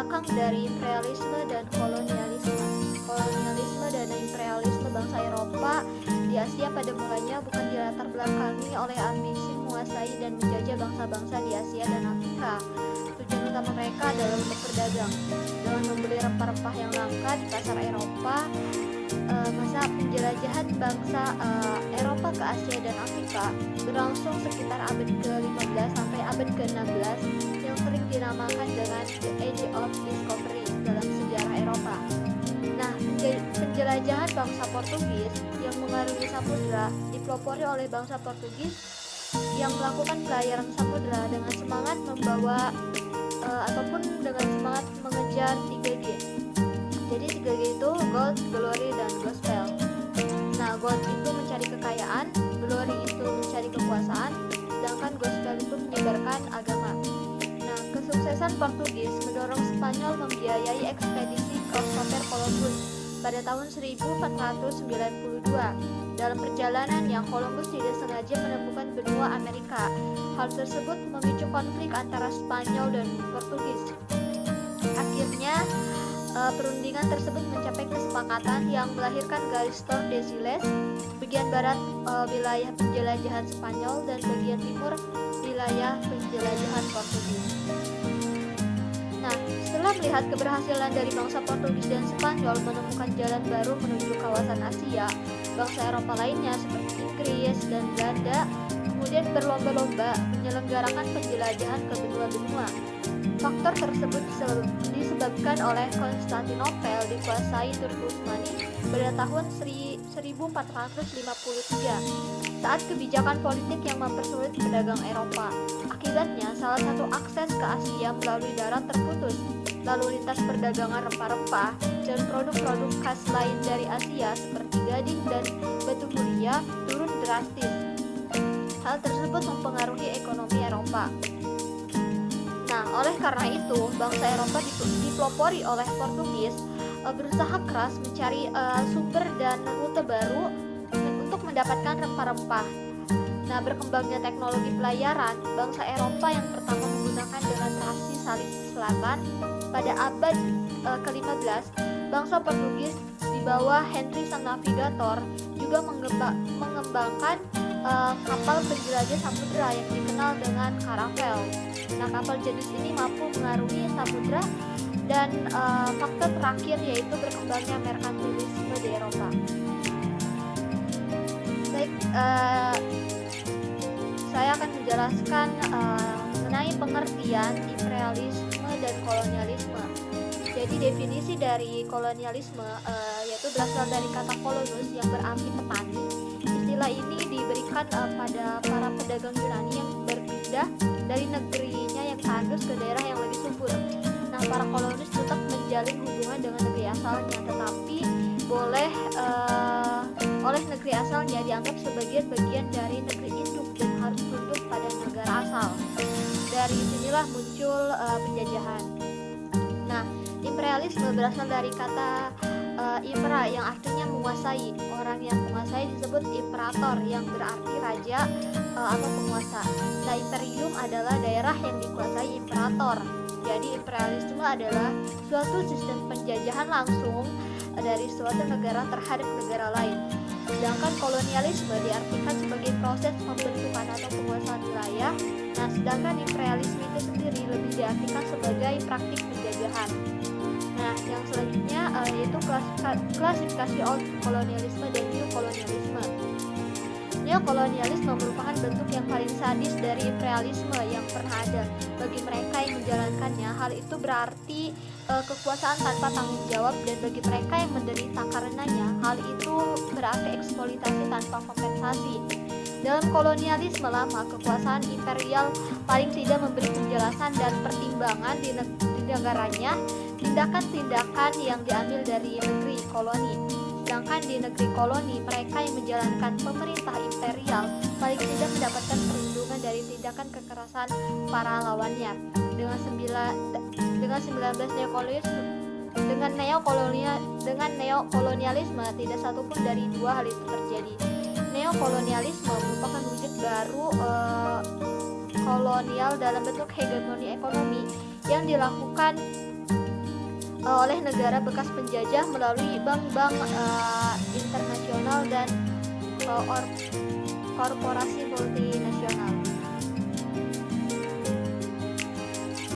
belakang dari imperialisme dan kolonialisme. Kolonialisme dan imperialisme bangsa Eropa di Asia pada mulanya bukan dilatar belakangi oleh ambisi menguasai dan menjajah bangsa-bangsa di Asia dan Afrika. Tujuan utama mereka adalah untuk berdagang. Dengan membeli rempah-rempah yang langka di pasar Eropa, masa penjelajahan bangsa Eropa ke Asia dan Afrika berlangsung sekitar abad ke-15 sampai abad ke-16 yang sering dinamakan dengan The Age of Discovery dalam sejarah Eropa. Nah, penjelajahan bangsa Portugis yang mengarungi samudra dipelopori oleh bangsa Portugis yang melakukan pelayaran samudra dengan semangat membawa ataupun dengan semangat mengejar 3G. Jadi 3G itu gold, glory, dan gospel. Nah, gold itu mencari kekayaan, glory itu mencari kekuasaan, sedangkan gospel itu menyebarkan agama. Nah, kesuksesan Portugis mendorong Spanyol membiayai ekspedisi Christopher Columbus pada tahun 1492. Dalam perjalanannya, Columbus tidak sengaja menemukan benua Amerika. Hal tersebut memicu konflik antara Spanyol dan Portugis. Akhirnya, perundingan tersebut mencapai kesepakatan yang melahirkan garis Tordesillas, bagian barat wilayah penjelajahan Spanyol dan bagian timur wilayah penjelajahan Portugis. Nah, setelah melihat keberhasilan dari bangsa Portugis dan Spanyol menemukan jalan baru menuju kawasan Asia, bangsa Eropa lainnya seperti Inggris dan Belanda kemudian berlomba-lomba menyelenggarakan penjelajahan ke benua-benua. Faktor tersebut disebabkan oleh Konstantinopel dikuasai Turki Utsmani pada tahun 1453 saat kebijakan politik yang mempersulit pedagang Eropa. Akibatnya, salah satu akses ke Asia melalui darat terputus. Lalu lintas perdagangan rempah-rempah dan produk-produk khas lain dari Asia seperti gading dan batu mulia turun drastis. Hal tersebut mempengaruhi ekonomi Eropa. Nah, oleh karena itu, bangsa Eropa dipelopori oleh Portugis berusaha keras mencari sumber dan rute baru untuk mendapatkan rempah-rempah. Nah, berkembangnya teknologi pelayaran, bangsa Eropa yang pertama menggunakan demonstrasi salib selatan pada abad ke-15, bangsa Portugis di bawah Henry Sang Navigator juga mengembangkan kapal penjelajah samudera yang dikenal dengan karavel. Nah, kapal jenis ini mampu mengarungi samudera dan faktor terakhir yaitu berkembangnya merkantilisme di Eropa. Baik, saya akan menjelaskan mengenai pengertian imperialisme dan kolonialisme. Jadi definisi dari kolonialisme yaitu berasal dari kata kolonus yang berarti petani. Istilah ini diberikan pada para pedagang Yunani yang berpindah dari negerinya yang tandus ke daerah yang lebih subur. Nah, para kolonus tetap menjalin hubungan dengan negeri asalnya, tetapi oleh negeri asalnya dianggap sebagai bagian dari negeri induk dan harus tunduk pada negara asal. Dari sinilah muncul penjajahan. Nah, imperialisme berasal dari kata impera yang artinya menguasai. Orang yang menguasai disebut imperator yang berarti raja atau penguasa. Nah, imperium adalah daerah yang dikuasai imperator. Jadi imperialisme adalah suatu sistem penjajahan langsung dari suatu negara terhadap negara lain. Sedangkan kolonialisme diartikan sebagai proses pembentukan atau penguasaan wilayah. Nah, sedangkan imperialisme itu sendiri lebih diartikan sebagai praktik penjajahan. Nah, yang selanjutnya yaitu klasifikasi old kolonialisme dan new kolonialisme. Neokolonialisme merupakan bentuk yang paling sadis dari imperialisme yang pernah ada. Bagi mereka yang menjalankannya, hal itu berarti kekuasaan tanpa tanggung jawab, dan bagi mereka yang menderita karenanya, hal itu berarti eksploitasi tanpa kompensasi. Dalam kolonialisme lama, kekuasaan imperial paling tidak memberi penjelasan dan pertimbangan di negaranya tindakan-tindakan yang diambil dari negeri koloni. Sedangkan di negeri koloni, mereka yang menjalankan pemerintah imperial paling tidak mendapatkan perlindungan dari tindakan kekerasan para lawannya. Dengan 19 neokolonialisme tidak satupun dari dua hal itu terjadi. Neokolonialisme merupakan wujud baru kolonial dalam bentuk hegemoni ekonomi yang dilakukan oleh negara bekas penjajah melalui bank-bank internasional dan korporasi multinasional.